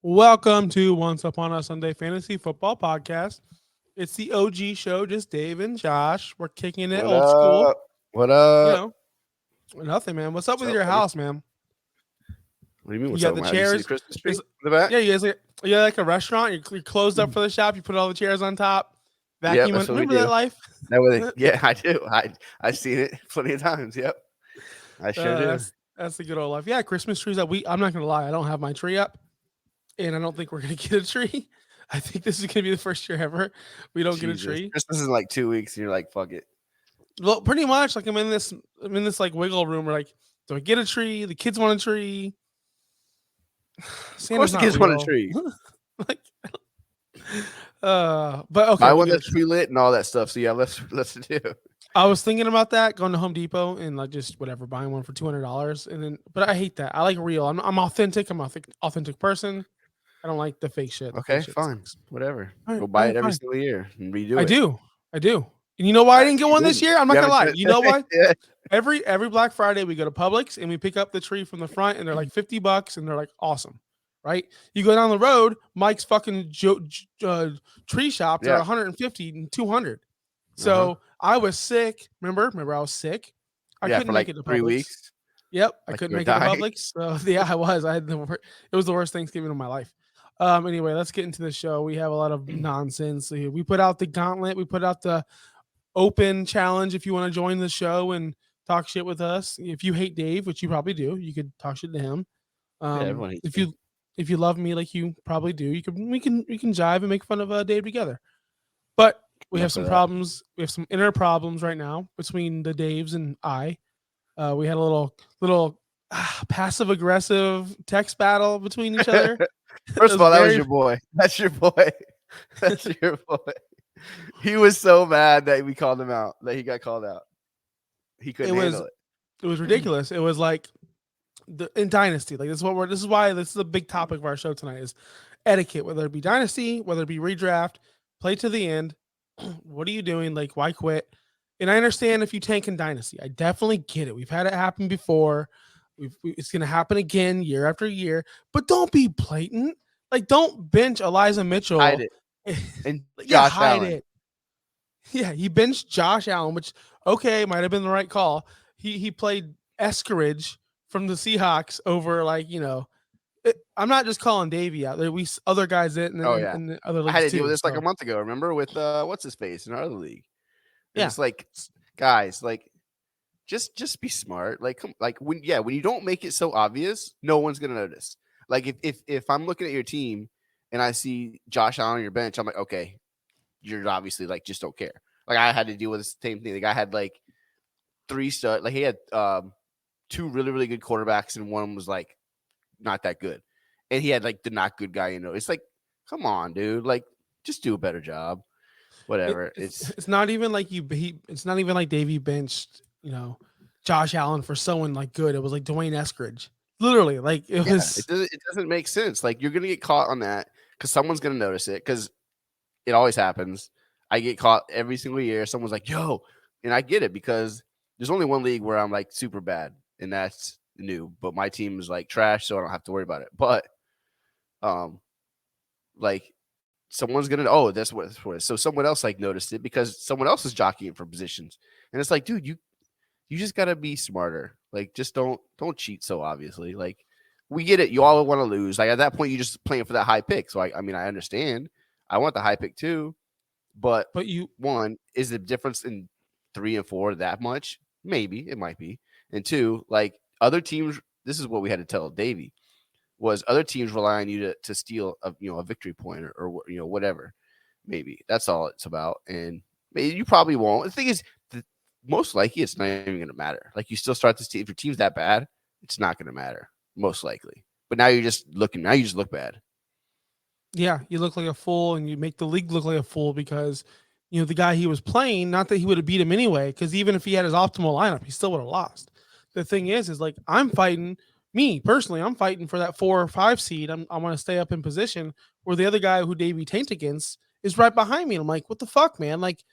Welcome to Once Upon a Sunday Fantasy Football Podcast. It's the OG show, just Dave and Josh. We're kicking it What old school. up? What You up? know, nothing, man. What's up with What's up, your buddy? house, man? What do you mean? You What's got up? the Have you seen the chairs. Christmas tree It's, in the back? yeah, you guys like a restaurant. You're closed up for the shop. You put all the chairs on top. Yep, Vacuum. that's what we Remember that do. life? Yeah, I do. I've seen it plenty of times. Yep, I sure do. That's the good old life. Yeah, Christmas trees. I'm not gonna lie. I don't have my tree up, and I don't think we're gonna get a tree. I think this is gonna be the first year ever we don't get a Jesus. tree. Christmas is in like 2 weeks, and you're like, fuck it. Well, pretty much. Like I'm in this like wiggle room. Where like, do I get a tree? The kids want a tree. Of course, the kids want a tree. like, but okay. I want that tree lit and all that stuff. So yeah, let's do. I was thinking about that, going to Home Depot and like just whatever, buying one for $200, and then. But I hate that. I like real. I'm authentic. I'm an authentic person. I don't like the fake shit. Okay, fine, whatever. Right, Go buy right, it every fine. single year and redo it. I do. And you know why I didn't get one this year? I'm not gonna lie. You know why? Yeah. Every Black Friday we go to Publix and we pick up the tree from the front, and they're like $50, and they're like awesome, right? You go down the road, Mike's fucking tree shops are 150 and 200. So I was sick. Remember I was sick. I couldn't for make like it to 3 Publix. weeks. Yep, I Like couldn't you were make it to dying? Publix. So yeah, I was. It was the worst Thanksgiving of my life. Anyway, let's get into the show. We have a lot of nonsense. We put out the gauntlet. We put out the open challenge. If you want to join the show and talk shit with us, if you hate Dave, which you probably do, you could talk shit to him. Everyone hates If you love me like you probably do, we can jive and make fun of Dave together. But we have some problems. We have some inner problems right now between the Daves and I. We had a little passive aggressive text battle between each other. First of all, that was your boy. That's your boy. That's your boy. He was so mad that we called him out, that he got called out. He couldn't handle it. It was ridiculous. It was like in Dynasty. Like this is why this is a big topic of our show tonight is etiquette, whether it be Dynasty, whether it be redraft, play to the end. What are you doing? Like, why quit? And I understand if you tank in Dynasty. I definitely get it. We've had it happen before. It's going to happen again year after year. But don't be blatant. Like, don't bench Elijah Mitchell. Hide it. And hide it. Yeah, he benched Josh Allen, which, okay, might have been the right call. He played Eskridge from the Seahawks over, like, I'm not just calling Davey out. There other guys in the other leagues. I had to deal with this like a month ago, remember, with what's his face in our other league. It's like, guys, like, just be smart. Like, when you don't make it so obvious, no one's gonna notice. Like, if I'm looking at your team and I see Josh Allen on your bench, I'm like, okay, you're obviously like just don't care. Like, I had to deal with the same thing. The guy had like 3 studs. Like, he had 2 really, really good quarterbacks, and one was like not that good. And he had like the not good guy, It's like, come on, dude. Like, just do a better job. Whatever. It's not even like it's not even like Davey benched, Josh Allen for someone like good. It was like Dwayne Eskridge. Literally, like it was. It doesn't make sense. Like, you're gonna get caught on that because someone's gonna notice it, because it always happens. I get caught every single year. Someone's like, yo, and I get it, because there's only one league where I'm like super bad, and that's new. But my team is like trash, so I don't have to worry about it. But like, someone's gonna, that's what it's for. So someone else like noticed it because someone else is jockeying for positions, and it's like, dude, you just gotta be smarter. Like, just don't cheat so obviously. Like, we get it. You all want to lose. Like, at that point, you're just playing for that high pick. So I mean, I understand. I want the high pick too, but one, is the difference in 3 and 4 that much? Maybe it might be. And 2, like, other teams. This is what we had to tell Davey. Was other teams rely on you to steal a victory point or whatever. Maybe that's all it's about. And maybe you probably won't. The thing is, most likely it's not even going to matter. Like, you still start this team. If your team's that bad, it's not going to matter most likely. But now you just look bad. Yeah, you look like a fool, and you make the league look like a fool because the guy he was playing. Not that he would have beat him anyway, because even if he had his optimal lineup, he still would have lost. The thing is like, I'm fighting. Me personally, I'm fighting for that 4 or 5 seed. I want to stay up in position where the other guy who Davey tanked against is right behind me. And I'm like, what the fuck, man? Like,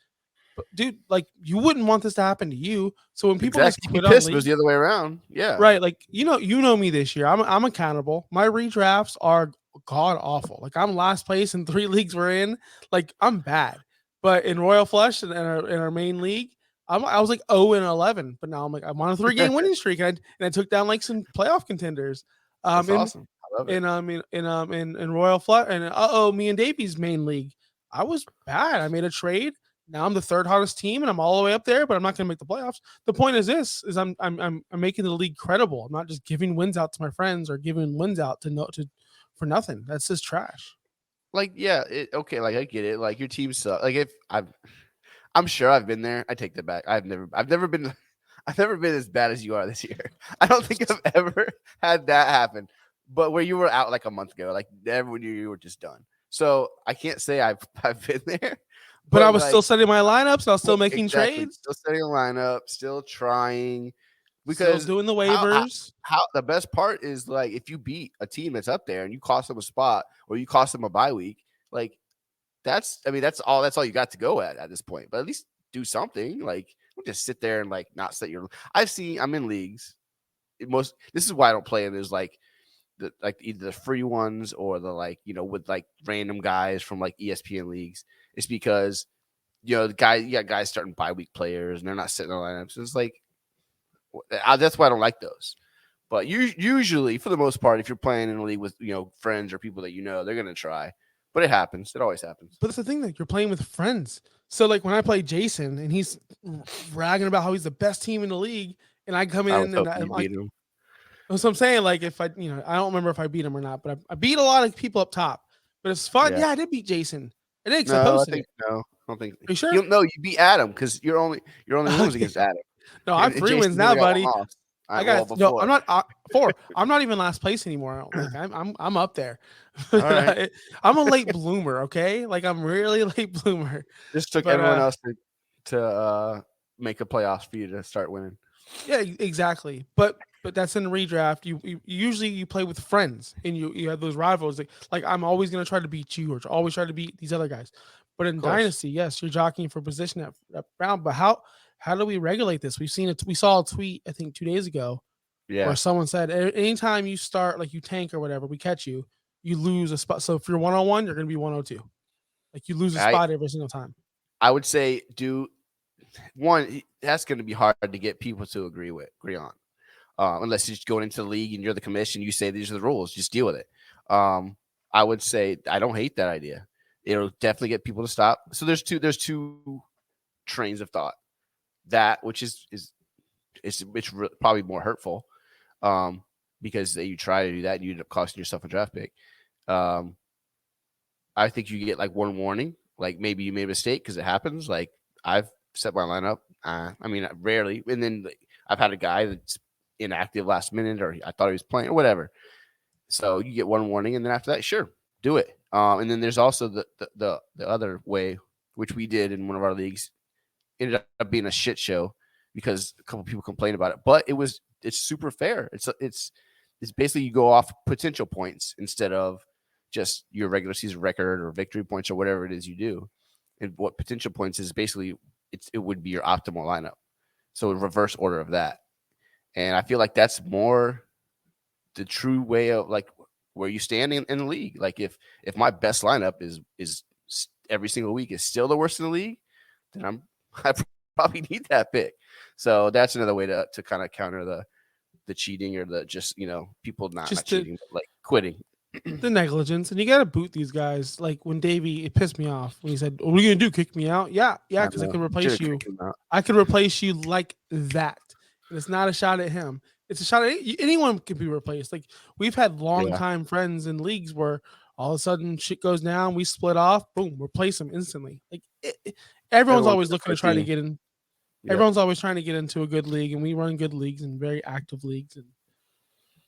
dude, like, you wouldn't want this to happen to you. So when people just quit on league, it was the other way around. Yeah, right. Like, you know me this year. I'm accountable. My redrafts are god awful. Like I'm last place in 3 leagues we're in. Like I'm bad. But in Royal Flush and in our main league, I was like 0-11. But now I'm on a 3 game winning streak, and I took down like some playoff contenders. That's In awesome. I love it. in Royal Flush and me and Davey's main league, I was bad. I made a trade. Now I'm the third hottest team, and I'm all the way up there, but I'm not going to make the playoffs. The point is this: is I'm making the league credible. I'm not just giving wins out to my friends or giving wins out for nothing. That's just trash. Like, yeah, okay, like I get it. Like your team sucks. Like if I'm sure I've been there. I take that back. I've never been I've never been as bad as you are this year. I don't think I've ever had that happen. But where you were out like a month ago, like everyone knew you were just done. So I can't say I've been there. But I was like, still setting my lineups. I was still making exactly, trades. still setting a lineup, still trying. Still Because doing the waivers. how the best part is like if you beat a team that's up there and you cost them a spot or you cost them a bye week, like that's all you got to go at this point. But at least do something. Like don't just sit there and like not set your. I'm in leagues. This is why I don't play in. There's like either the free ones or the with like random guys from like ESPN leagues. It's because you got guys starting bye week players and they're not sitting in the lineups. It's like that's why I don't like those. But usually, for the most part, if you're playing in a league with friends or people that they're gonna try. But it happens. It always happens. But it's the thing that you're playing with friends. So like when I play Jason and he's bragging about how he's the best team in the league, and I come in and I'm like, that's what I'm saying. Like if I don't remember if I beat him or not, but I beat a lot of people up top. But it's fun. Yeah, I did beat Jason. I did. No, I don't think. Are you sure? No, you beat Adam because you're only losing against Adam. No, I'm 3 wins now, buddy. I got no. I'm not 4. I'm not even last place anymore. Like I'm up there. Right. I'm a late bloomer. Okay, like I'm really late bloomer. This took everyone else to make a playoffs for you to start winning. Yeah, exactly. But that's in redraft. You usually play with friends and you have those rivals. Like I'm always gonna try to beat you or always try to beat these other guys. But in Dynasty, yes, you're jockeying for position at round. But how do we regulate this? We saw a tweet, I think 2 days ago, where someone said, anytime you start, like you tank or whatever, we catch you, you lose a spot. So if you're 101, you're going to be 102. Like you lose a spot every single time. I would say that's going to be hard to get people to agree on. Unless you're just going into the league and you're the commission, you say these are the rules, just deal with it. I would say I don't hate that idea. It'll definitely get people to stop. So there's two trains of thought. That which is probably more hurtful because you try to do that and you end up costing yourself a draft pick. I think you get like one warning, like maybe you made a mistake because it happens. Like I've set my lineup. Rarely, and then I've had a guy that's inactive last minute, or I thought he was playing or whatever. So you get one warning, and then after that, sure, do it. And then there's also the other way, which we did in one of our leagues. Ended up being a shit show because a couple people complained about it, but it's super fair. It's basically you go off potential points instead of just your regular season record or victory points or whatever it is you do. And what potential points is basically it would be your optimal lineup. So a reverse order of that. And I feel like that's more the true way of like where you stand in the league. Like if my best lineup is every single week is still the worst in the league, then I probably need that pick. So that's another way to kind of counter the cheating or the just people not cheating, but like quitting. The negligence, and you got to boot these guys. Like when Davey, it pissed me off when he said, "What are you gonna do? Kick me out?" Yeah, because I can replace you. I can replace you like that. And it's not a shot at him. It's a shot at anyone can be replaced. Like we've had longtime friends in leagues where all of a sudden shit goes down, we split off, boom, replace them instantly. Like everyone's always looking to try to get in. Yeah. Everyone's always trying to get into a good league, and we run good leagues and very active leagues. And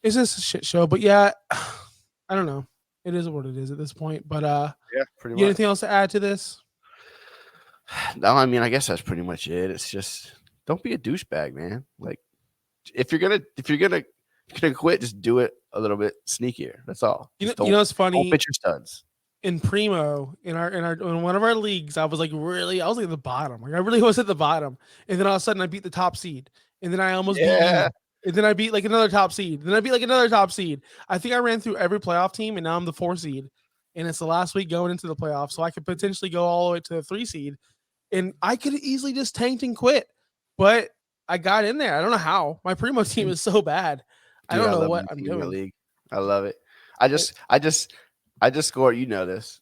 it's just a shit show. But yeah, I don't know. It is what it is at this point. But pretty much. Anything else to add to this? No, I mean, I guess that's pretty much it. It's just don't be a douchebag, man. Like if you're gonna quit, just do it a little bit sneakier. That's all. You know what's funny? Don't pitch your studs. In Primo, in one of our leagues, I was like at the bottom. Like I really was at the bottom, and then all of a sudden I beat the top seed, and then I almost beat you. And then I beat like another top seed. Then I beat like another top seed. I think I ran through every playoff team, and now I'm the 4 seed. And it's the last week going into the playoffs, so I could potentially go all the way to the 3 seed. And I could have easily just tanked and quit, but I got in there. I don't know how. My Primo team is so bad. I Dude, don't I know love what my I'm team in that doing. league. I love it. I just scored. You know this.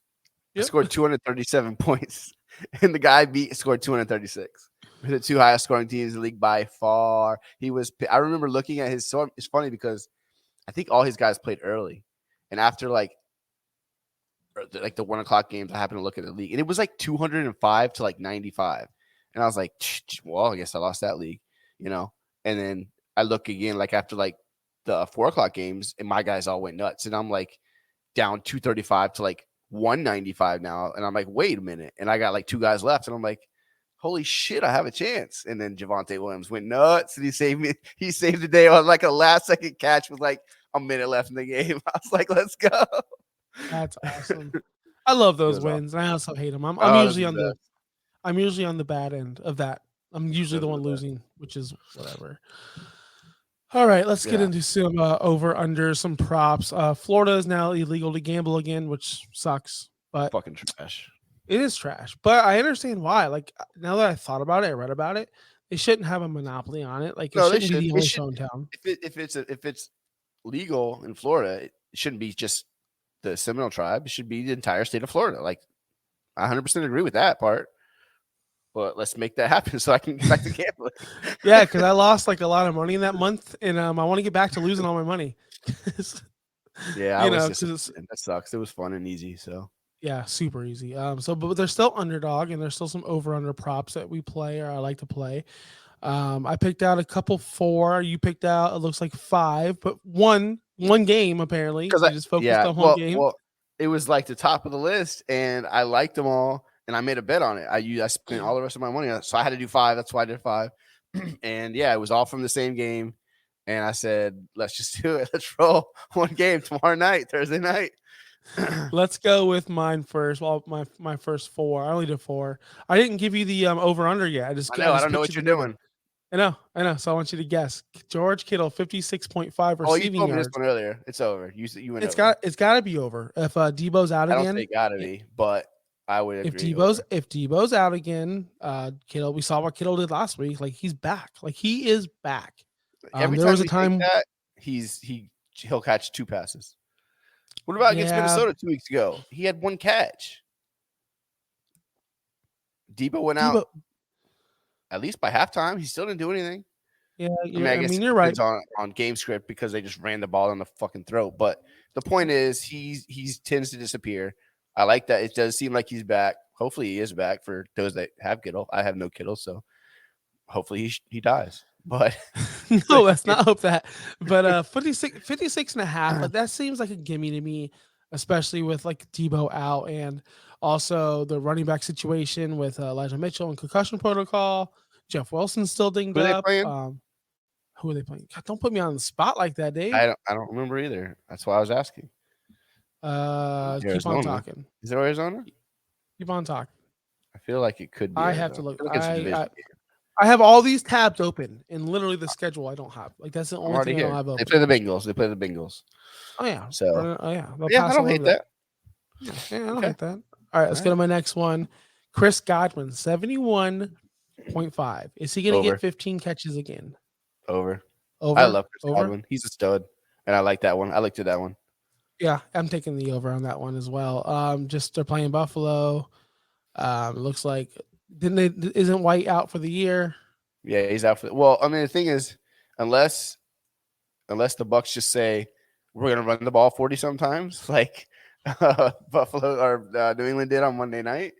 I Yep. scored 237 points, and the guy scored 236. We're the 2 highest scoring teams in the league by far. I remember looking at his. So it's funny because I think all his guys played early, and after like the 1 o'clock games, I happened to look at the league, and it was like 205 to like 95, and I was like, well, I guess I lost that league, you know. And then I look again, like after like the 4 o'clock games, and my guys all went nuts, and I'm like down 235 to like 195 now, and I'm like, wait a minute, and I got like 2 guys left, and I'm like, holy shit, I have a chance. And then Javonte Williams went nuts, and he saved me. He saved the day on like a last second catch with like a minute left in the game. I was like, let's go. That's awesome. I love It those was awesome. wins. I also hate them. I'm Oh, this usually is on the I'm usually on the bad end of that. I'm usually those the are one the best. losing, which is whatever. All right, let's get Yeah, into some over under some props. Florida is now illegal to gamble again, which sucks, but fucking trash. it is trash. But I understand why. Like now that I thought about it, I read about it. They shouldn't have a monopoly on it. Like it No, they shouldn't be should. the It only should show in town. if it's legal in Florida, it shouldn't be just the Seminole tribe. It should be the entire state of Florida. Like I 100% agree with that part. But let's make that happen so I can get back to gambling. Yeah, because I lost like a lot of money in that month, and I want to get back to losing all my money. Yeah, I You was know, just because that sucks. It was fun and easy. So yeah, super easy. But they're still underdog, and there's still some over under props that we play or I like to play. I picked out a couple 4. You picked out it looks like 5, but one game apparently. because You just focused yeah, on one game. well, it was like the top of the list, and I liked them all, and I made a bet on it. I spent all the rest of my money on it, so I had to do 5. That's why I did 5. And yeah, it was all from the same game. And I said, let's just do it. Let's roll one game tomorrow night, Thursday night. Let's go with mine first. Well, my first 4. I only did 4. I didn't give you the over under yet. I I know. I just don't know picked what you you're the number. doing. I know. So I want you to guess. George Kittle, 56.5 Oh, you receiving told me this yards. one earlier. It's over. You went over. It's got to be over. If Debo's out I don't say again, gotta be, but I would agree. Over. If Debo's out again, Kittle, we saw what Kittle did last week. Like he's back. Like he is back. Every There time was a we take time. that, he'll catch 2 passes. What about against Yeah, Minnesota 2 weeks ago? He had 1 catch. Debo went out Debo. at least by halftime. He still didn't do anything. Yeah, I mean, I guess it you're right. depends on game script because they just ran the ball on the fucking throat. But the point is, he tends to disappear. I like that. It does seem like he's back. Hopefully, he is back for those that have Kittle. I have no Kittle, so hopefully he dies. But No, let's not hope that. But 56 and a half, like that seems like a gimme to me, especially with like Debo out and also the running back situation with Elijah Mitchell and concussion protocol. Jeff Wilson's still dinged who are they up. playing? Who are they playing? God, don't put me on the spot like that, Dave. I don't remember either. That's why I was asking. Keep on talking. Is it Arizona? Keep on talking. I feel like it could be. I Arizona. have to look. I feel like it's a division game. I have all these tabs open, and literally the schedule I don't have. Like that's the I'm only already thing I don't here. have They open. play the Bengals. They play the Bengals. Oh yeah. So yeah. yeah, I don't hate that. Yeah, I don't Okay. hate that. All right, let's go to my next one. Chris Godwin, 71.5. Is he going to Over. get 15 catches again? Over. Over. I love Chris over. Godwin. He's a stud, and I like that one. I looked at that one. Yeah, I'm taking the over on that one as well. Just they're playing Buffalo. It looks like isn't White out for the year? Yeah, he's out for. Well, I mean, the thing is, unless the Bucks just say we're gonna run the ball 40 sometimes, like Buffalo or New England did on Monday night,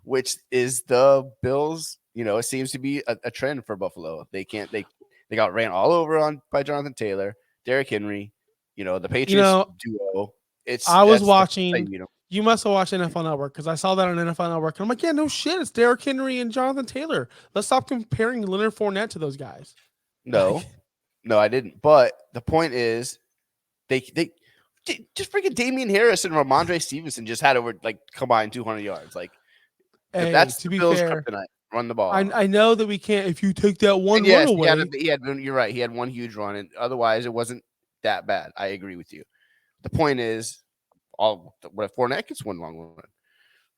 which is the Bills. You know, it seems to be a trend for Buffalo. They got ran all over by Jonathan Taylor, Derrick Henry. You know, the Patriots duo. I was watching. You must have watched NFL Network because I saw that on NFL Network. And I'm like, yeah, no shit. It's Derrick Henry and Jonathan Taylor. Let's stop comparing Leonard Fournette to those guys. No, I didn't. But the point is, they just freaking Damian Harris and Ramondre Stevenson just had over like combined 200 yards. Like hey, that's to be Bills fair, kryptonite. run the ball on him. I know that we can't. If you take that one And run yes, away, you're right. He had one huge run, and otherwise it wasn't that bad. I agree with you. The point is, what if Fournette gets one long run,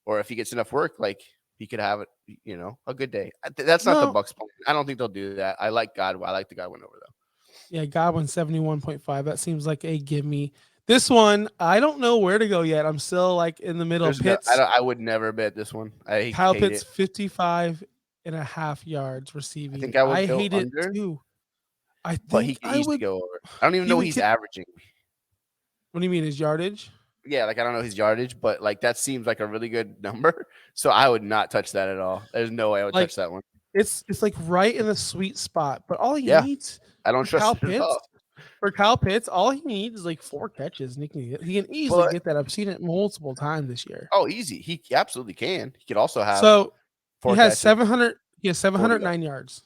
or if he gets enough work, like he could have it, a good day. That's not the no, Bucks plan. I don't think they'll do that. I like Godwin. I like the Godwin over though. yeah, Godwin 71.5. That seems like a give me. This one, I don't know where to go yet. I'm still like in the middle. There's no. Pitts, I would never bet this one. I Kyle hate Pitts, it. 55.5 yards I receiving. think I would I go hate it under, too. I but he think could I easily would. go over. I don't even He know what would he's get. averaging. What do you mean his yardage? Yeah, like I don't know his yardage, but like that seems like a really good number. So I would not touch that at all. There's no way I would Like touch that one. it's like right in the sweet spot. But all he Yeah, needs I don't for Kyle trust it at Pitts, all. all he needs is like 4 catches, and he can easily But get that. I've seen it multiple times this year. easy. He absolutely can. He could also have So he 4 has catches, 700. He has 40 yards. 709 yards.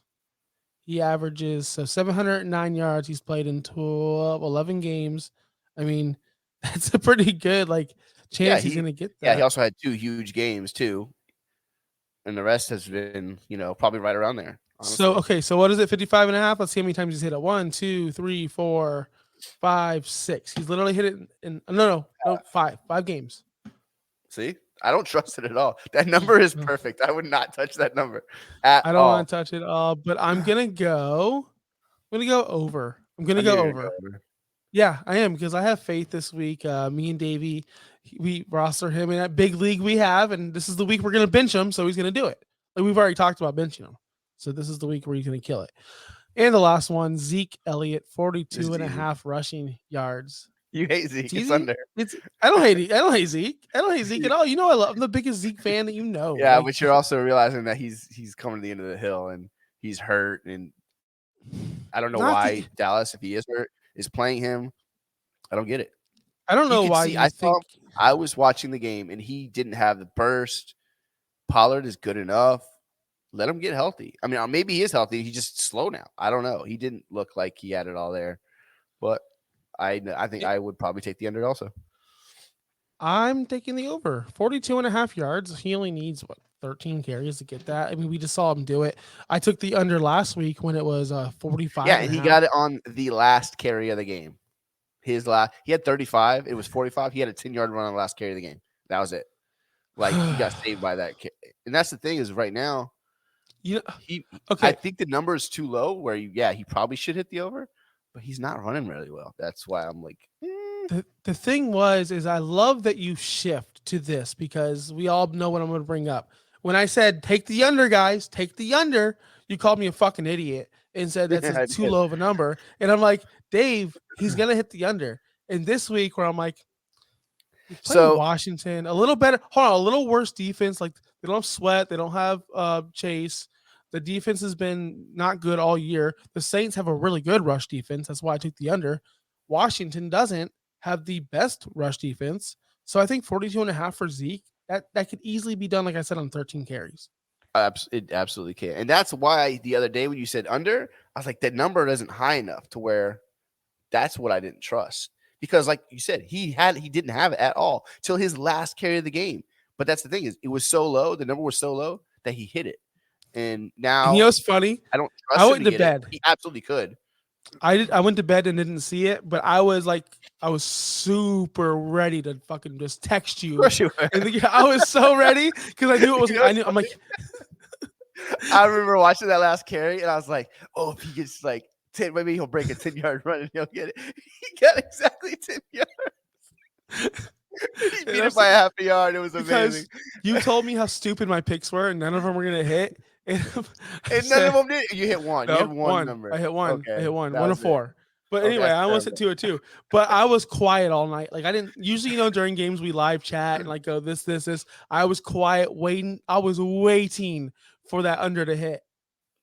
He averages 709 yards. He's played in 11 games. I mean, that's a pretty good Yeah, chance he's going to get he that. also had 2 huge games too, and the rest has been probably right around there. Honestly. So okay, so what is it? 55.5. Let's see how many times he's hit it. 1, 2, 3, 4, 5, 6. He's literally hit it in no 5 games. See, I don't trust it at all. That number is perfect. I would not touch that number at all. I don't want to touch it all, but I'm gonna go. I'm gonna go over. I'm gonna go over. Yeah, I am because I have faith this week. Me and Davey, we roster him in that big league we have, and this is the week we're gonna bench him, so he's gonna do it. Like we've already talked about benching him, so this is the week where he's gonna kill it. And the last one, Zeke Elliott, 42.5 rushing yards. You hate Zeke. It's under. I don't hate Zeke. I don't hate Zeke at all. You know I'm the biggest Zeke fan that you know. Yeah, but you're also realizing that he's coming to the end of the hill and he's hurt, and I don't know why Dallas, if he is hurt, is playing him. I don't get it. I don't know why you think. I was watching the game and he didn't have the burst. Pollard is good enough. Let him get healthy. I mean, maybe he is healthy. He's just slow now. I don't know. He didn't look like he had it all there, but I think I would probably take the under also. I'm taking the over. 42.5 yards. He only needs 13 carries to get that. I mean, we just saw him do it. I took the under last week when it was 45. Yeah, and he got it on the last carry of the game. He had 35. It was 45. He had a 10-yard run on the last carry of the game. That was it. Like he got saved by that. And that's the thing is right now, I think the number is too low where he probably should hit the over, but he's not running really well. That's why I'm like, The thing is I love that you shift to this because we all know what I'm going to bring up. When I said take the under, guys, take the under, you called me a fucking idiot and said that's too low of a number. And I'm like, Dave, he's going to hit the under. And this week where I'm like, so Washington, a little better, a little worse defense. Like they don't have Sweat, they don't have Chase. The defense has been not good all year. The Saints have a really good rush defense. That's why I took the under. Washington doesn't have the best rush defense. So I think 42.5 for Zeke, that could easily be done, like I said, on 13 carries. It absolutely can. And that's why the other day when you said under, I was like, that number isn't high enough to where that's what I didn't trust. Because like you said, he didn't have it at all till his last carry of the game. But that's the thing is it was so low, the number was so low that he hit it. And now you know what's funny? I don't trust I went to bed. He absolutely could. I went to bed and didn't see it, but I was super ready to fucking just text you. Of course you were. And I was so ready because I knew it was. I'm like, I remember watching that last carry, and I was like, oh, if he gets like 10, maybe he'll break a 10-yard run and he'll get it. He got exactly 10 yards. He beat it by half a yard. It was amazing. You told me how stupid my picks were, and none of them were gonna hit. And none of them did. You hit one. No, you hit one number. I hit one. Okay. I hit one. 1 of 4. But anyway, I almost hit 2 or 2. But I was quiet all night. Like I didn't usually, during games we live chat and like go this. I was quiet, waiting. I was waiting for that under to hit.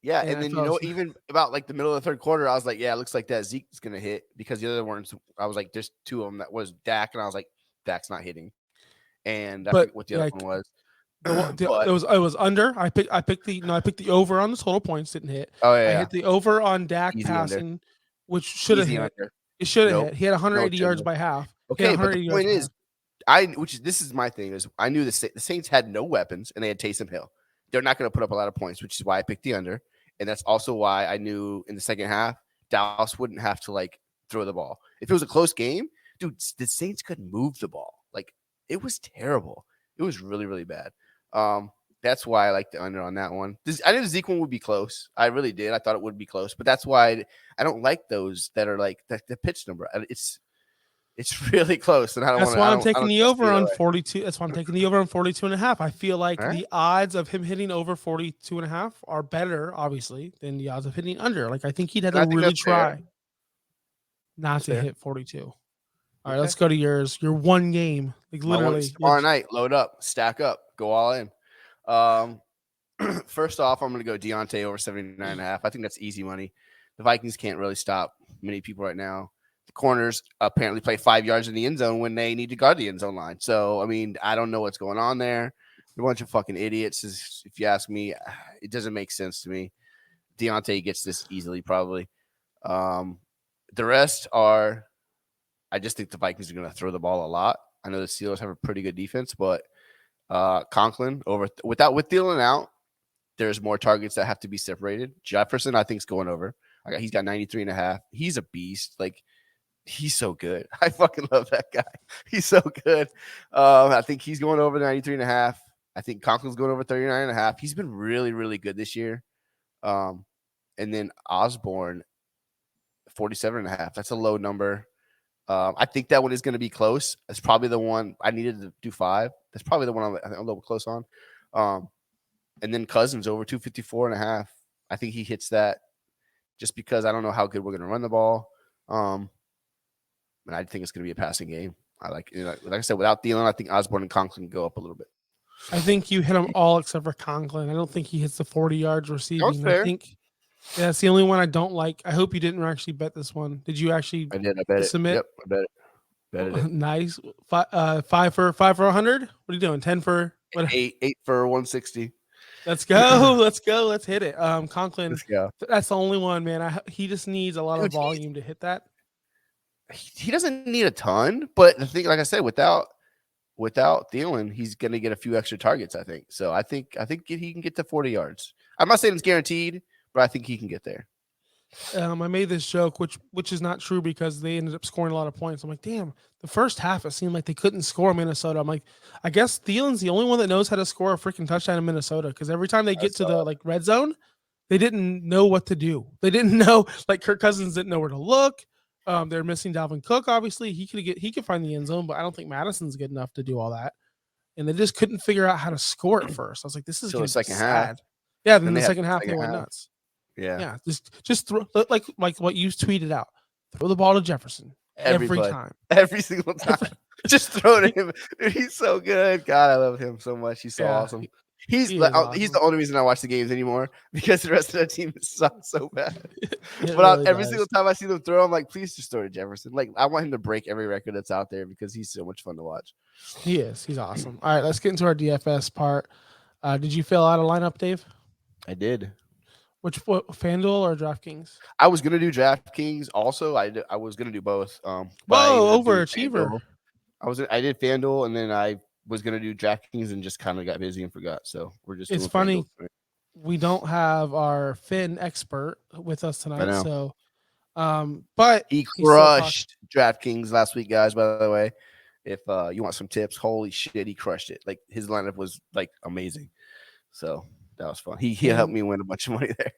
Yeah, and then even about like the middle of the third quarter, I was like, yeah, it looks like that Zeke's gonna hit because the other ones, I was like, there's 2 of them that was Dak, and I was like, Dak's not hitting. And I forget what the other one was. It was under. I picked the over on the total points. Didn't hit. Oh yeah. I hit the over on Dak passing, under. Which should have hit. Under. It should have hit. He had 180 yards by half. Okay, but the point is, this is my thing is I knew the Saints had no weapons and they had Taysom Hill. they're not going to put up a lot of points, which is why I picked the under. And that's also why I knew in the second half, Dallas wouldn't have to like throw the ball. If it was a close game, dude, the Saints couldn't move the ball. Like it was terrible. It was really, really bad. That's why I like the under on that one. I knew the Zeke one would be close. I really did. I thought it would be close, but that's why I don't like those that are like the pitch number. It's really close, and I don't want That's to. why I I'm don't. I taking don't the trust over either on way. 42. That's why I'm taking the over on 42 and a half. I feel like All right. the odds of him hitting over 42 and a half are better, obviously, than the odds of hitting under. Like I think he'd have And to I think really that's fair. try not That's to fair. hit 42. All right, Okay. let's go to yours. Your one game, like My one literally. tomorrow night. Load up, stack up, go all in. First off, I'm going to go Deontay over 79.5. I think that's easy money. The Vikings can't really stop many people right now. The corners apparently play 5 yards in the end zone when they need to guard the end zone line. So, I mean, I don't know what's going on there. They're a bunch of fucking idiots, if you ask me. It doesn't make sense to me. Deontay gets this easily, probably. The rest are, I just think the Vikings are going to throw the ball a lot. I know the Steelers have a pretty good defense, but Conklin with Thielen out, there's more targets that have to be separated. Jefferson, I think, is going over. He's got 93.5. He's a beast. Like, he's so good. I fucking love that guy. He's so good. I think he's going over 93.5. I think Conklin's going over 39.5. He's been really, really good this year. And then Osborne, 47.5. That's a low number. I think that one is going to be close. That's probably the one I needed to do 5. That's probably the one I'm a little close on. And then Cousins over 254.5. I think he hits that just because I don't know how good we're going to run the ball. And I think it's going to be a passing game. Like I said, without Thielen, I think Osborne and Conklin go up a little bit. I think you hit them all except for Conklin. I don't think he hits the 40 yards receiving. That's fair. I think that's the only one I don't like. I hope you didn't actually bet this one. Did you actually? I did. I bet submit? it. Yep, I bet it. Betted it. Nice. 5 for 100. What are you doing? 10 for what? 8 for 160. Let's go. Let's go. Let's hit it. Conklin. Let's go. That's the only one, man. He just needs a lot of volume to hit that. He doesn't need a ton, but the thing, like I said, without Thielen, he's going to get a few extra targets. I think so. I think he can get to 40 yards. I'm not saying it's guaranteed, but I think he can get there. I made this joke, which is not true because they ended up scoring a lot of points. I'm like, damn, the first half it seemed like they couldn't score Minnesota. I'm like, I guess Thielen's the only one that knows how to score a freaking touchdown in Minnesota because every time they get to the red zone, they didn't know what to do. They didn't know, like Kirk Cousins didn't know where to look. They're missing Dalvin Cook. Obviously, he could find the end zone, but I don't think Madison's good enough to do all that. And they just couldn't figure out how to score at first. I was like, this is the second sad. half. Yeah, then the second half they went nuts. Yeah. Just throw like what you tweeted out. Throw the ball to Jefferson every time. Every single time. Just throw it to him. Dude, he's so good. God, I love him so much. He's so awesome. He's the only reason I watch the games anymore because the rest of the team sucks so bad. But every single time I see them throw, I'm like, please just throw to Jefferson. Like, I want him to break every record that's out there because he's so much fun to watch. He is. He's awesome. All right, let's get into our DFS part. Did you fill out a lineup, Dave? I did. What FanDuel or DraftKings? I was gonna do DraftKings. Also, I was gonna do both. Whoa, overachiever! I did FanDuel, and then I was gonna do DraftKings, and just kind of got busy and forgot. So we're just. It's funny. We don't have our Finn expert with us tonight, so. But he crushed DraftKings last week, guys. By the way, if you want some tips, holy shit, he crushed it. Like his lineup was like amazing. So. That was fun. He helped me win a bunch of money there.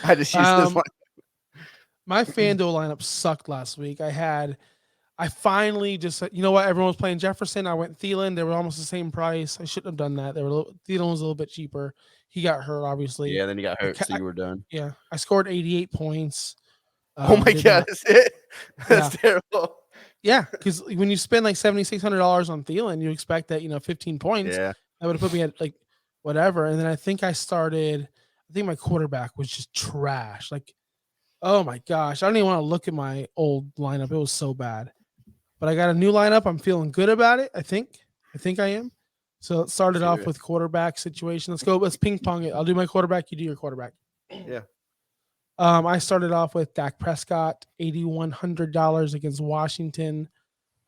I just used this one. My FanDuel lineup sucked last week. I finally just, you know what? Everyone was playing Jefferson. I went Thielen. They were almost the same price. I shouldn't have done that. Thielen was a little bit cheaper. He got hurt, obviously. Yeah, then he got hurt, so you were done. Yeah, I scored 88 points. Oh my god, that's it. That's terrible. Yeah, because when you spend like $7,600 on Thielen, you expect that 15 points. Yeah, that would have put me at like. Whatever. And then I think my quarterback was just trash. Like, oh my gosh. I don't even want to look at my old lineup. It was so bad. But I got a new lineup. I'm feeling good about it. I think I am. So it started off with quarterback situation. Let's go. Let's ping pong it. I'll do my quarterback. You do your quarterback. Yeah. I started off with Dak Prescott, $8,100 against Washington.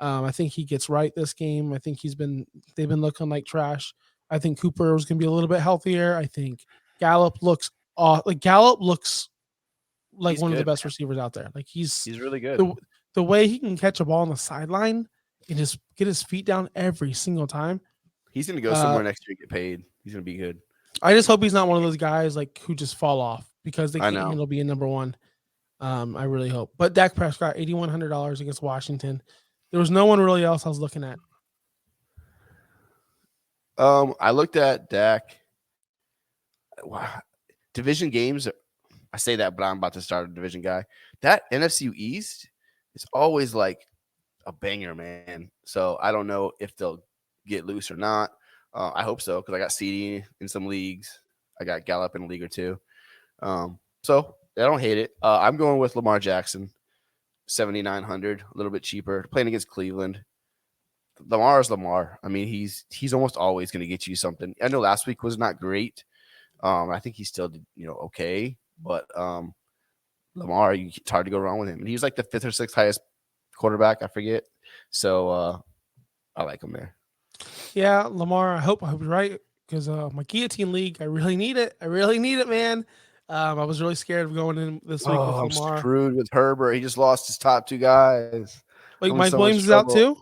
I think he gets right this game. I think they've been looking like trash. I think Cooper was going to be a little bit healthier. I think Gallup looks Gallup looks like He's one of the good. best receivers out there. Like He's really good. the way he can catch a ball on the sideline and just get his feet down every single time. He's gonna go somewhere next year and get paid. He's gonna be good. I just hope he's not one of those guys like who just fall off because they I can't know. handle being number one. I really hope. But Dak Prescott, $8,100 against Washington. There was no one really else I was looking at. I looked at Dak. Wow. Division games. I say that, but I'm about to start a division guy. That NFC East is always like a banger, man. So I don't know if they'll get loose or not. I hope so because I got CD in some leagues. I got Gallup in a league or two. So I don't hate it. I'm going with Lamar Jackson, 7,900, a little bit cheaper, playing against Cleveland. Lamar is Lamar. I mean, he's almost always going to get you something. I know last week was not great. I think he still did, okay. But Lamar, it's hard to go wrong with him. And he's like the 5th or 6th highest quarterback. I forget. So I like him there. Yeah, Lamar. I hope you're right because my guillotine league, I really need it. I really need it, man. I was really scared of going in this week with I'm Lamar. screwed with Herbert. He just lost his top 2 guys. Like Mike Williams is out too.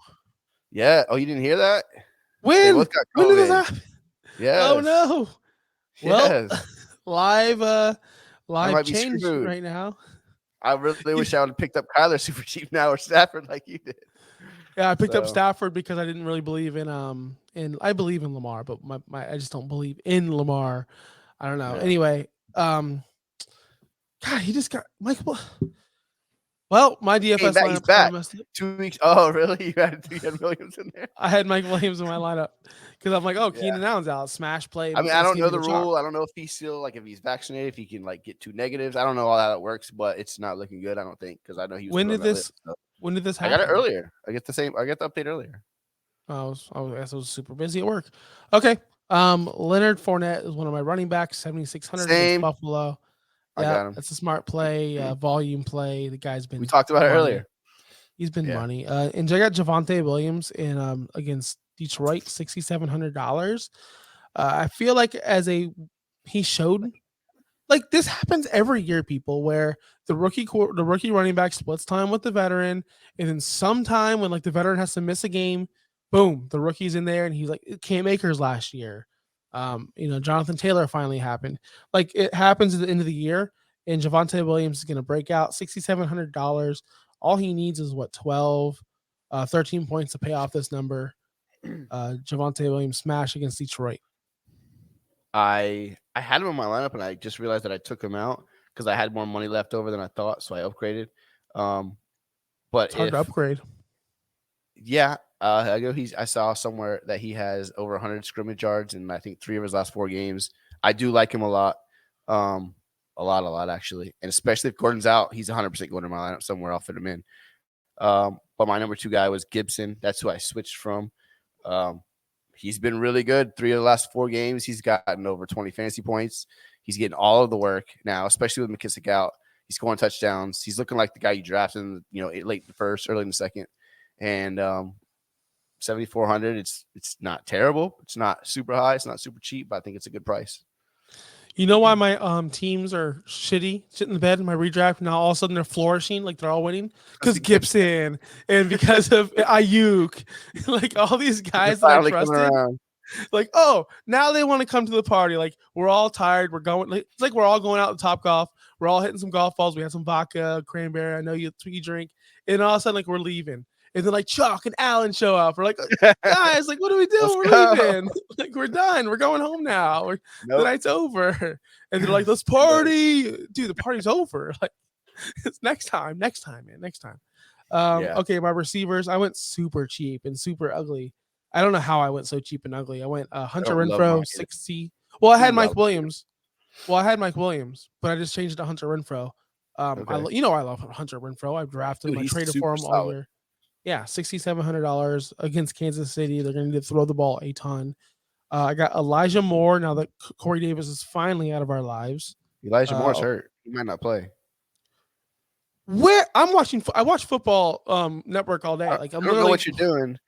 Yeah. Oh, you didn't hear that? When? Both got When did this COVID. happen? Yes. Oh no. Well, Yes. live change right now. I really wish I would have picked up Kyler super cheap now or Stafford like you did. Yeah, I picked up Stafford because I didn't really believe in I believe in Lamar, but I just don't believe in Lamar. I don't know. Yeah. Anyway, God, he just got Michael. Well, my DFS lineup back. messed up. 2 weeks. Oh, really? You had Williams in there? I had Mike Williams in my lineup because I'm like, Keenan Allen's out, smash play. I mean, I don't know the rule. I don't know if he's still if he's vaccinated, if he can get 2 negatives. I don't know how that works, but it's not looking good. I don't think because I know he was. When did this happen? I got it earlier. I get the update earlier. I guess I was super busy at work. Okay. Leonard Fournette is one of my running backs, 7,600 against Buffalo. Yeah, I got him. That's a smart play, volume play. The guy's been. We talked about it earlier. He's been money. And I got Javonte Williams in against Detroit, $6,700. I feel like he showed like this happens every year, people, where the rookie running back splits time with the veteran, and then sometime when the veteran has to miss a game, boom, the rookie's in there, and he's like Cam Akers last year. Jonathan Taylor finally happened. Like it happens at the end of the year, and Javonte Williams is going to break out $6,700. All he needs is 13 points to pay off this number. Javonte Williams smash against Detroit. I had him in my lineup, and I just realized that I took him out because I had more money left over than I thought, so I upgraded. But it's hard to upgrade. Yeah. I saw somewhere that he has over 100 scrimmage yards in I think 3 of his last 4 games. I do like him a lot. A lot actually. And especially if Gordon's out, he's 100% going to my lineup somewhere. I'll fit him in. But my number 2 guy was Gibson. That's who I switched from. He's been really good. 3 of the last 4 games, he's gotten over 20 fantasy points. He's getting all of the work now, especially with McKissick out. He's scoring touchdowns. He's looking like the guy you drafted in late in the first, early in the second. And 7,400. It's not terrible. It's not super high. It's not super cheap, but I think it's a good price. You know why my teams are shitty, sitting in the bed in my redraft? Now all of a sudden they're flourishing, like they're all winning because Gibson and because of Ayuk, like all these guys that I trusted. Like, now they want to come to the party. Like we're all tired. We're going. It's like we're all going out to Top Golf. We're all hitting some golf balls. We had some vodka, cranberry. I know you drink, and all of a sudden we're leaving. And then Chuck and Alan show up. We're like, guys, what do we do? We're leaving. We're done. We're going home now. The night's over. And they're like, let's party. Dude, the party's over. It's next time, man. Next time. Okay, my receivers. I went super cheap and super ugly. I don't know how I went so cheap and ugly. I went Hunter Renfrow, 60. Well, I had Mike Williams. But I just changed it to Hunter Renfrow. I love Hunter Renfrow. I've drafted him. I traded for him all year. Yeah, $6,700 against Kansas City. They're going to need to throw the ball a ton. I got Elijah Moore now that Corey Davis is finally out of our lives. Elijah Moore's hurt. He might not play. I watch Football Network all day. I don't know what you're doing.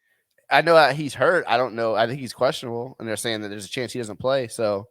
I know that he's hurt. I don't know. I think he's questionable, and they're saying that there's a chance he doesn't play. So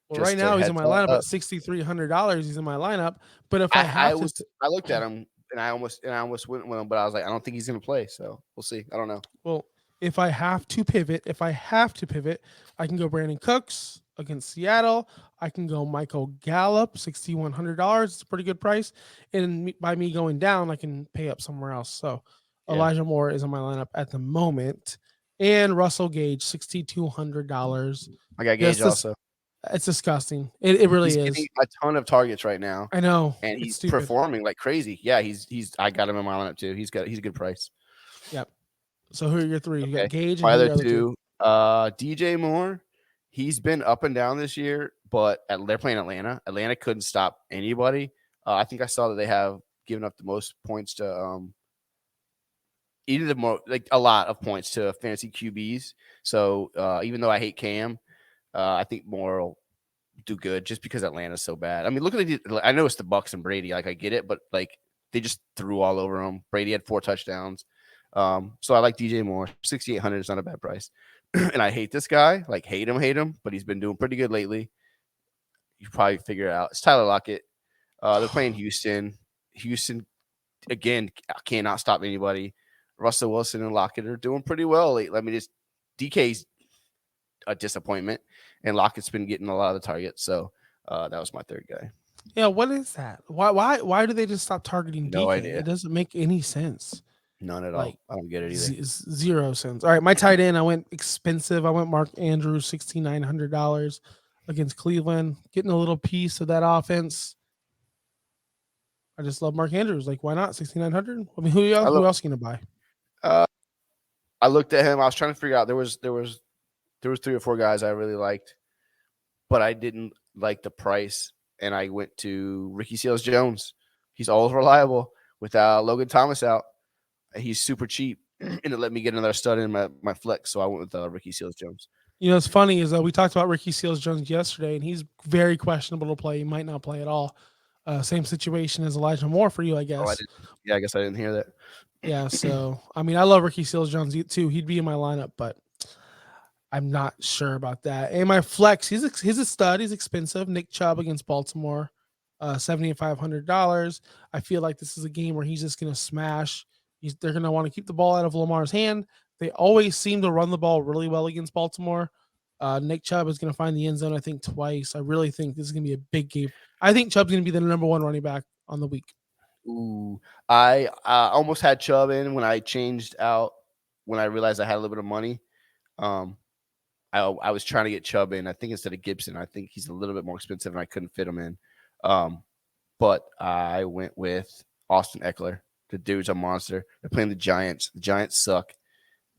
Well, right just a now he's in heads my lineup up. at $6,300. He's in my lineup, but if I have to, I looked at him and I almost went with him, but I was like, I don't think he's gonna play. So we'll see. I don't know. well, if I have to pivot, I can go Brandon Cooks against Seattle. I can go Michael Gallup, $6,100. It's a pretty good price, and by me going down, I can pay up somewhere else. So Yeah, Elijah Moore is in my lineup at the moment, and Russell Gage, $6,200. I got Yes, Gage also. it's disgusting. It really He's getting is. a ton of targets right now, I know and it's he's stupid. performing like crazy. Yeah, he's. I got him in my lineup too. He's a good price. Yep. So who are your three? You got Okay, Gage, and my who are other your other two? two, DJ Moore. He's been up and down this year, but they're playing Atlanta. Atlanta couldn't stop anybody. I think I saw that they have given up the most points to either the more like a lot of points to fantasy QBs. So even though I hate Cam, I think Moore will do good just because Atlanta's so bad. I mean, look at I know it's the Bucks and Brady. Like I get it, but like they just threw all over him. Brady had 4 touchdowns. So I like DJ Moore. 6,800 is not a bad price. And I hate this guy. Like hate him, but he's been doing pretty good lately. You probably figure it out. It's Tyler Lockett. They're playing Houston. Houston again cannot stop anybody. Russell Wilson and Lockett are doing pretty well lately. I mean, it's DK's a disappointment, and Lockett's been getting a lot of the targets. So that was my third guy. Yeah, what is that? Why do they just stop targeting No DK? idea. It doesn't make any sense. None at Like all. I don't get it either. zero sense. All right, my tight end, I went expensive. I went Mark Andrews, $6,900 against Cleveland, getting a little piece of that offense. I just love Mark Andrews. Like, why not 6,900? I mean, who I else? look. Who else can you buy? I looked at him. I was trying to figure out. There was 3 or 4 guys I really liked, but I didn't like the price, and I went to Ricky Seals Jones. He's always reliable without Logan Thomas out. He's super cheap, and it let me get another stud in my flex. So I went with Ricky Seals Jones. You know, it's funny is we talked about Ricky Seals Jones yesterday, and he's very questionable to play. He might not play at all. Same situation as Elijah Moore for you, I Oh, I guess. didn't. Yeah, I guess I didn't hear that. Yeah, so I mean, I love Ricky Seals Jones too. He'd be in my lineup, but I'm not sure about that. And my flex, he's a stud. He's expensive. Nick Chubb against Baltimore, $7,500. I feel like this is a game where he's just going to smash. They're going to want to keep the ball out of Lamar's hand. They always seem to run the ball really well against Baltimore. Nick Chubb is going to find the end zone, I think, twice. I really think this is going to be a big game. I think Chubb's going to be the number 1 running back on the week. Ooh, I almost had Chubb in when I changed out when I realized I had a little bit of money. I was trying to get Chubb in. I think instead of Gibson, I think he's a little bit more expensive, and I couldn't fit him in. But I went with Austin Eckler. The dude's a monster. They're playing the Giants. The Giants suck.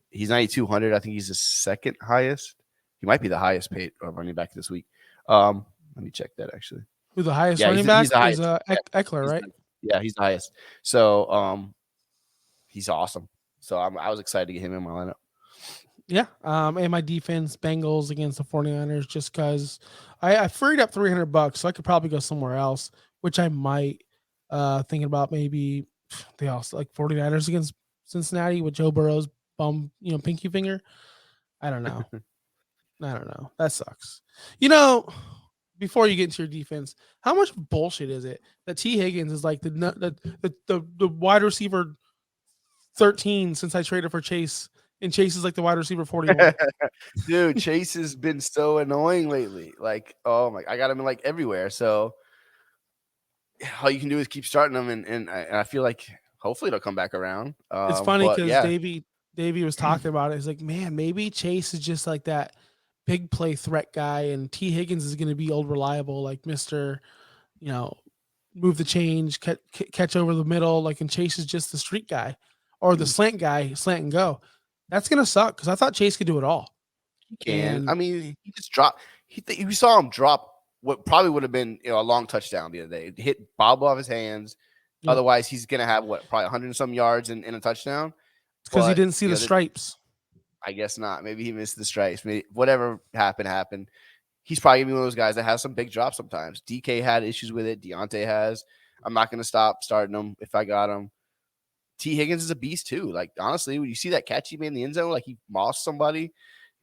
He's 9,200. I think he's the second highest. He might be the highest paid running back this week. Let me check that actually. Who the highest running back he's the highest. is Eckler, right? Yeah, he's the highest. So he's awesome. So I was excited to get him in my lineup. Yeah. And my defense, Bengals against the 49ers, just because I freed up $300, so I could probably go somewhere else, which I might. Thinking about maybe they also like 49ers against Cincinnati with Joe Burrow's pinky finger. I don't know. That sucks. Before you get into your defense, how much bullshit is it that T. Higgins is like the wide receiver 13 since I traded for Chase, and Chase is like the wide receiver 41. Dude, Chase has been so annoying lately. Like, oh my, I got him in like everywhere. So all you can do is keep starting them, and I feel like hopefully they'll come back around. It's funny But because yeah, Davey was talking about it. He's like, man, maybe Chase is just like that big play threat guy, and T. Higgins is going to be old reliable, like Mister, move the change, catch over the middle, like, and Chase is just the street guy or the slant guy, slant and go. That's gonna suck because I thought Chase could do it all. he can. And I mean, he just dropped. We saw him drop what probably would have been a long touchdown the other day. It hit Bob off his hands. Yeah. Otherwise, he's gonna have probably 100 and some yards in a touchdown. because he But didn't see the stripes. I guess not. Maybe he missed the stripes. Maybe whatever happened. He's probably gonna be one of those guys that has some big drops sometimes. DK had issues with it. Deontay has. I'm not gonna stop starting him if I got him. T. Higgins is a beast too. Like honestly, when you see that catch he made in the end zone, like he mossed somebody,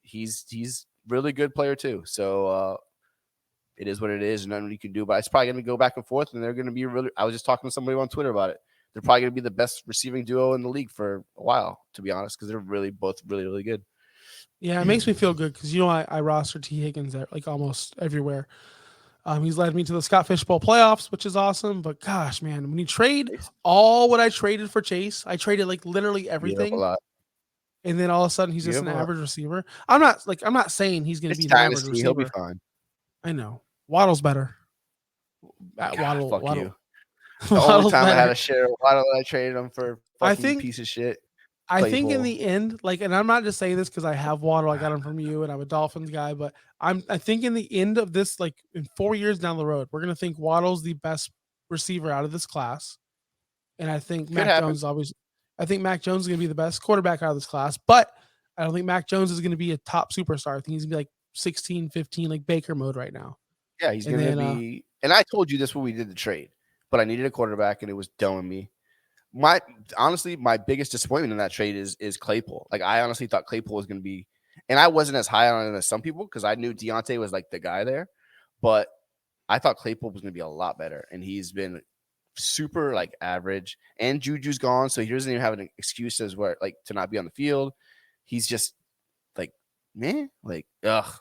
he's really good player too. So it is what it is, and nothing you can do. But it's probably going to go back and forth, and they're going to be really. I was just talking to somebody on Twitter about it. They're probably going to be the best receiving duo in the league for a while, to be honest, because they're really both really good. Yeah, it makes me feel good because I roster T Higgins at like almost everywhere. He's led me to the Scott Fish Bowl playoffs, which is awesome. But gosh, man, when you trade all what I traded for Chase, I traded like literally everything, and then all of a sudden he's just an average receiver. I'm not saying he's going to be an average receiver. He'll be fine. I know Waddle's better. God, fuck you. The Waddle's only time better. I had a share of Waddle, I traded him for fucking piece of shit. I think in the end, like, and I'm not just saying this because I have Waddle, I got him from you, and I'm a Dolphins guy, but I think in the end of this, like in 4 years down the road, we're gonna think Waddle's the best receiver out of this class, and I think Mac Jones is gonna be the best quarterback out of this class, but I don't think Mac Jones is gonna be a top superstar. I think he's gonna be like 16, 15, like Baker mode right now. Yeah, he's gonna be. And I told you this when we did the trade, but I needed a quarterback, and it was done with me. Honestly, my biggest disappointment in that trade is Claypool. Like I honestly thought Claypool was going to be, and I wasn't as high on it as some people because I knew Deontay was like the guy there, but I thought Claypool was going to be a lot better, and he's been super like average. And Juju's gone, so he doesn't even have an excuse as where like to not be on the field. He's just like man, like ugh.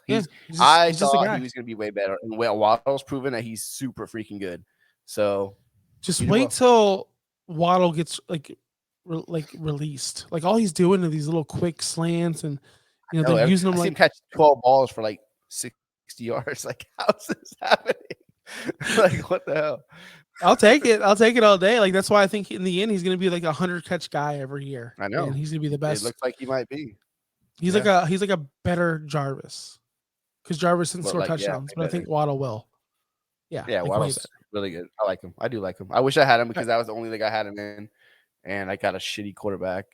I thought he was going to be way better, and Waddle's proven that he's super freaking good. So just wait till Waddle gets like released. Like all he's doing are these little quick slants, and they're using them. I see him catch 12 balls for like 60 yards. Like how's this happening? Like what the hell? I'll take it all day. Like that's why I think in the end he's going to be like a 100 catch guy every year. I know, and he's going to be the best. It looks like he might be. He's like a better Jarvis because Jarvis didn't score touchdowns, but I think Waddle will. Yeah, Waddle's really good. I like him. I do like him. I wish I had him because that was the only league I had him in, and I got a shitty quarterback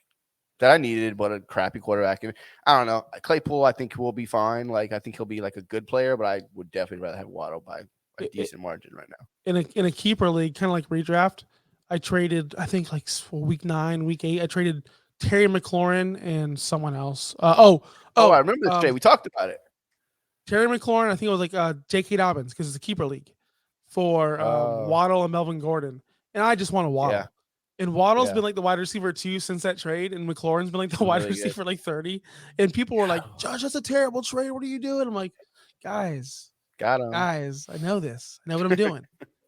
that I needed, but a crappy quarterback. And I don't know. Claypool, I think will be fine. Like I think he'll be like a good player, but I would definitely rather have Waddle by a decent margin right now. In a keeper league, kind of like redraft, I traded. I think like week 9, week 8, I traded Terry McLaurin and someone else. I remember this trade. We talked about it. Terry McLaurin. I think it was like J.K. Dobbins because it's a keeper league for Waddle and Melvin Gordon, and I just want a Waddle. Yeah. And Waddle's been like the wide receiver 2 since that trade, and McLaurin's been like the wide receiver like 30. And people were like, "Josh, that's a terrible trade. What are you doing?" I'm like, guys, I know this. I know what I'm doing.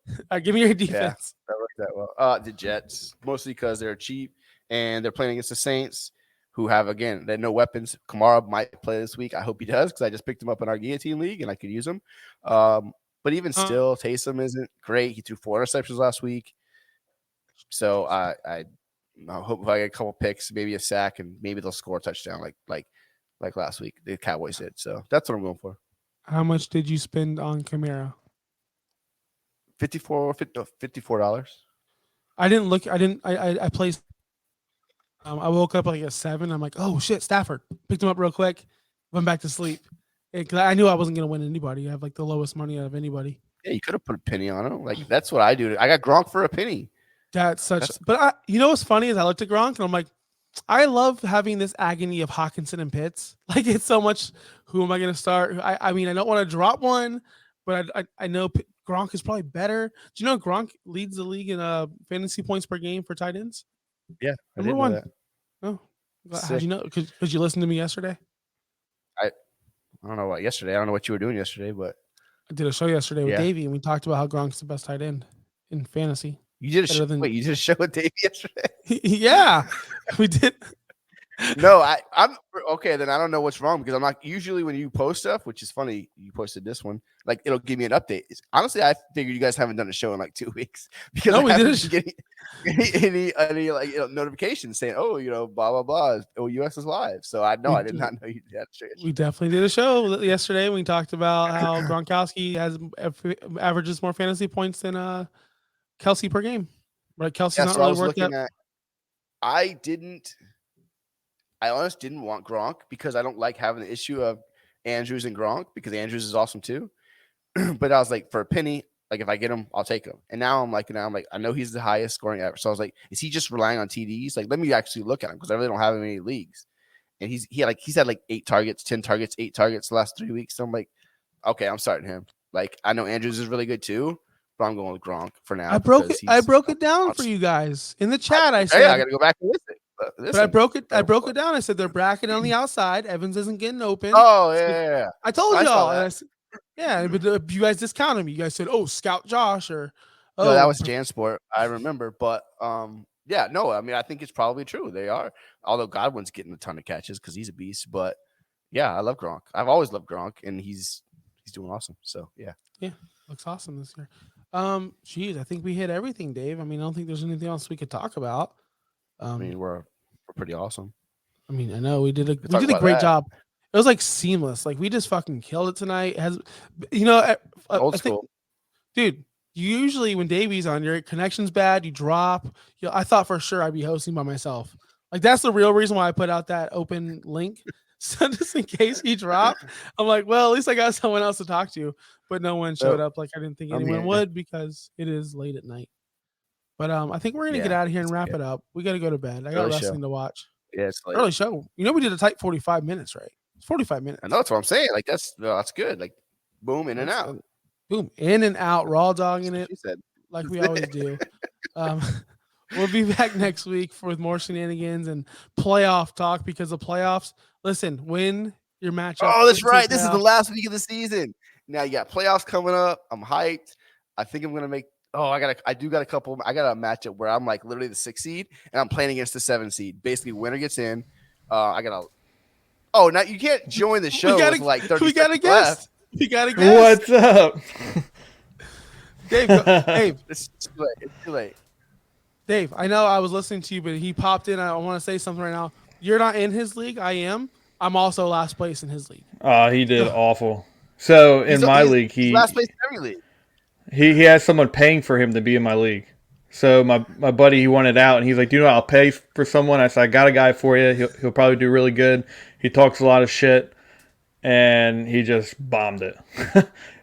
All right, give me your defense. Yeah, that worked that well. The Jets, mostly because they're cheap and they're playing against the Saints, who have again they no weapons. Kamara might play this week. I hope he does because I just picked him up in our guillotine league and I could use him. But even still, Taysom isn't great. He threw 4 interceptions last week. So I hope I get a couple picks, maybe a sack, and maybe they'll score a touchdown like last week the Cowboys did. So that's what I'm going for. How much did you spend on Kamara? $54. I didn't look. I placed. I woke up like at 7. I'm like, oh shit, Stafford. Picked him up real quick. Went back to sleep. Because I knew I wasn't gonna win anybody. I have like the lowest money out of anybody. Yeah, you could have put a penny on him. Like that's what I do. I got Gronk for a penny. But you know what's funny is I looked at Gronk and I'm like, I love having this agony of Hawkinson and Pitts. Like it's so much. Who am I gonna start? I mean, I don't want to drop one, but I know Gronk is probably better. Do you know Gronk leads the league in fantasy points per game for tight ends? Yeah, number 1. Oh, how'd you know? Because you listened to me yesterday. I don't know what yesterday. I don't know what you were doing yesterday, but I did a show yesterday with Davey, and we talked about how Gronk's the best tight end in fantasy. You did you did a show with Davey yesterday? Yeah, we did. No, I'm okay. Then I don't know what's wrong because I'm not usually when you post stuff, which is funny. You posted this one, like it'll give me an update. Honestly, I figured you guys haven't done a show in like 2 weeks because we didn't get any like notifications saying, oh, blah blah blah. OUS is live. So I did not know you had a show. We definitely did a show yesterday. We talked about how Gronkowski averages more fantasy points than Kelsey per game. Right, Kelsey's not really worth that. I honestly didn't want Gronk because I don't like having the issue of Andrews and Gronk because Andrews is awesome too. But I was like, for a penny, Like if I get him, I'll take him. And now I'm like, I know he's the highest scoring ever. So I was like, is he just relying on TDs? Like, let me actually look at him because I really don't have him in any leagues. And he's had like 8 targets, 10 targets, 8 targets the last 3 weeks. So I'm like, okay, I'm starting him. Like I know Andrews is really good too, but I'm going with Gronk for now. I broke it down for you guys in the chat. I said I got to go back and listen. But I broke it down. I said they're bracketing on the outside. Evans isn't getting open. Oh yeah. I told y'all. And I said, yeah, but you guys discounted me. You guys said, "Oh, Scout Josh," or "Oh, no, that was Jansport." I remember, but yeah, no, I mean, I think it's probably true. They are, although Godwin's getting a ton of catches because he's a beast. But yeah, I love Gronk. I've always loved Gronk, and he's doing awesome. So yeah, looks awesome this year. Geez, I think we hit everything, Dave. I mean, I don't think there's anything else we could talk about. I mean, we're pretty awesome. I mean, I know we did a great job. It was like seamless. Like we just fucking killed it tonight. Old school, dude. Usually when Davey's on, your connection's bad. You drop. I thought for sure I'd be hosting by myself. Like that's the real reason why I put out that open link. So just in case he dropped, I'm like, well, at least I got someone else to talk to. But no one showed up. Like I didn't think anyone would because it is late at night. But I think we're gonna get out of here and wrap it up. We got to go to bed. I got wrestling to watch. Yeah, it's late. Early show. We did a tight 45 minutes, right? It's 45 minutes. I know that's what I'm saying. Like that's good. Like boom, in and out. Boom, in and out, raw dogging it like we always do. We'll be back next week with more shenanigans and playoff talk because the playoffs. Listen, win your matchup. Oh, that's right. This is the last week of the season. Now you got playoffs coming up. I'm hyped. I think I'm gonna make. Oh, I got a matchup where I'm like literally the 6 seed and I'm playing against the 7 seed. Basically, winner gets in. Now you can't join the show with like 30 seconds left. We got a guest. What's up? Dave, it's too late. Dave, I know I was listening to you, but he popped in. I want to say something right now. You're not in his league. I am. I'm also last place in his league. He did awful. So in my league, he's last place in every league. He has someone paying for him to be in my league. So my buddy, he wanted out, and he's like, I'll pay for someone. I said, I got a guy for you. He'll probably do really good. He talks a lot of shit, and he just bombed it.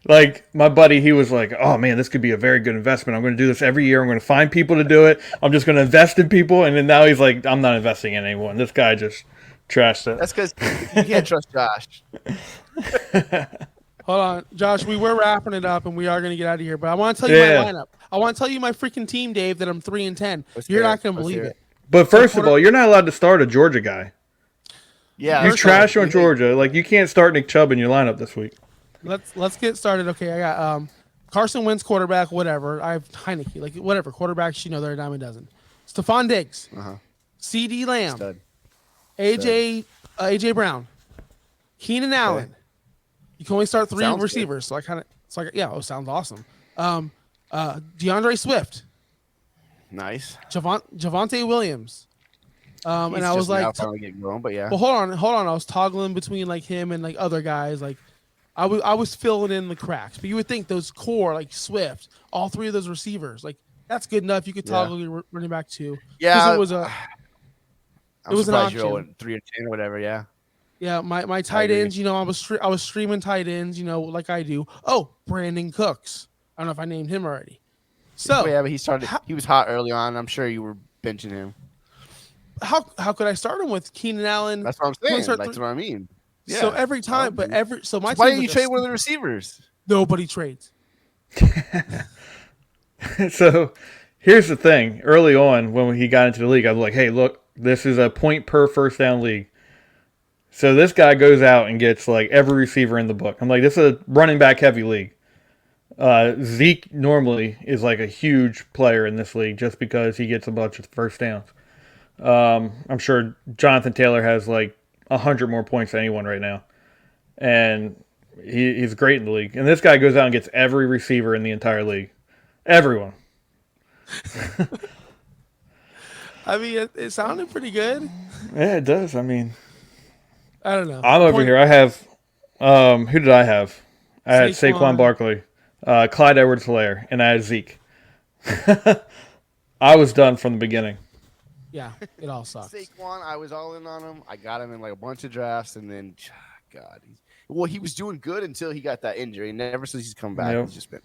Like, my buddy, he was like, oh, man, this could be a very good investment. I'm going to do this every year. I'm going to find people to do it. I'm just going to invest in people. And then now he's like, I'm not investing in anyone. This guy just trashed it. That's because you can't trust Josh. Hold on, Josh. We were wrapping it up, and we are going to get out of here. But I want to tell you my lineup. I want to tell you my freaking team, Dave, that I'm 3-10. You're not going to believe it. But first of all, you're not allowed to start a Georgia guy. Yeah, you trash on Georgia. Like you can't start Nick Chubb in your lineup this week. Let's get started. Okay, I got Carson Wentz quarterback. Whatever. I have Heineke. Like whatever quarterbacks. They're a dime a dozen. Stephon Diggs. CD Lamb. Stud. AJ Brown. Keenan Allen. You can only start 3 receivers. Good. So sounds awesome. DeAndre Swift. Nice. Javonte Williams. And I was like, getting going, but yeah. Well, hold on. I was toggling between like him and like other guys. Like I was filling in the cracks. But you would think those core like Swift, all 3 of those receivers, like that's good enough. You could toggle your running back too. Yeah, it was an option. You're 3 or 10 or whatever. Yeah. Yeah, my tight ends. I was streaming tight ends. Like I do. Oh, Brandon Cooks. I don't know if I named him already. So yeah, but he started. He was hot early on. I'm sure you were benching him. How could I start him with Keenan Allen? That's what I'm saying. That's what I mean. Yeah. So every time, my why didn't you trade one of the receivers? Nobody trades. So here's the thing. Early on, when he got into the league, I was like, "Hey, look, this is a point per first down league." So this guy goes out and gets like every receiver in the book. I'm like, this is a running back heavy league. Zeke normally is like a huge player in this league just because he gets a bunch of first downs. I'm sure Jonathan Taylor has like 100 more points than anyone right now. And he's great in the league. And this guy goes out and gets every receiver in the entire league. Everyone. I mean, it sounded pretty good. Yeah, it does. I mean, I don't know. I'm over here. I have, who did I have? I had Saquon Barkley, Clyde Edwards-Helaire, and I had Zeke. I was done from the beginning. Yeah, it all sucks. Saquon, I was all in on him. I got him in like a bunch of drafts, and then, he was doing good until he got that injury. And ever since he's come back, he's just been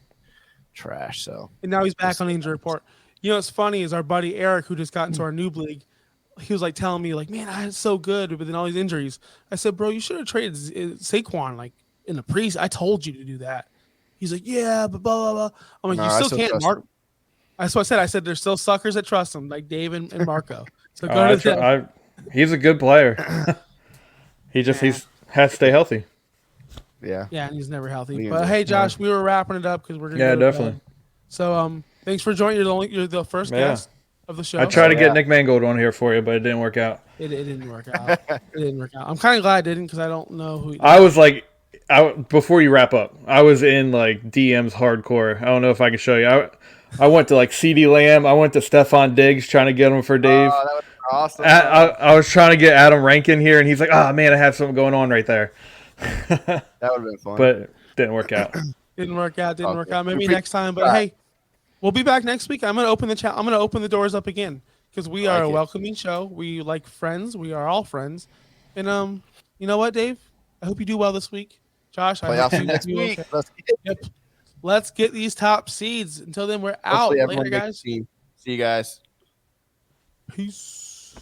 trash. So And now he's back on the injury report. You know what's funny is our buddy Eric, who just got into our noob league, he was like telling me, like, man, I had so good, but then all these injuries. I said, bro, you should have traded Saquon like in the preseason. I told you to do that. He's like, yeah, but blah blah blah. I'm like, No, you I still still can't, trust Mark. him. That's what I said. I said there's still suckers that trust him, like Dave and Marco. So go I to them. he's a good player. He just has to stay healthy. Yeah. Yeah, and he's never healthy. We But enjoy- hey, Josh, we were wrapping it up because we're gonna Yeah, go to definitely. bed. So thanks for joining. You're the first Yeah. guest of the show. I tried to yeah. get Nick Mangold on here for you, but it didn't work out. It didn't work out. It didn't work out. I'm kind of glad I didn't because I don't know who. I was like, before you wrap up, I was in like DMs hardcore. I don't know if I can show you. I went to like CD Lamb. I went to Stephon Diggs trying to get him for Dave. Oh, that was awesome. I was trying to get Adam Rankin here, and he's like, "Oh man, I have something going on right there," That would have been fun. but it didn't work out. Didn't work out. Didn't work Okay. out. Maybe We next time. But hey, we'll be back next week. I'm gonna open the chat. I'm gonna open the doors up again because we I are like a it. welcoming show. We like friends. We are all friends. And you know what, Dave? I hope you do well this week. Josh, I hope Playoffs you next do week. okay. Let's get Yep. Let's get these top seeds. Until then, we're out. Hopefully Later, everyone makes guys. the team. See you guys. Peace.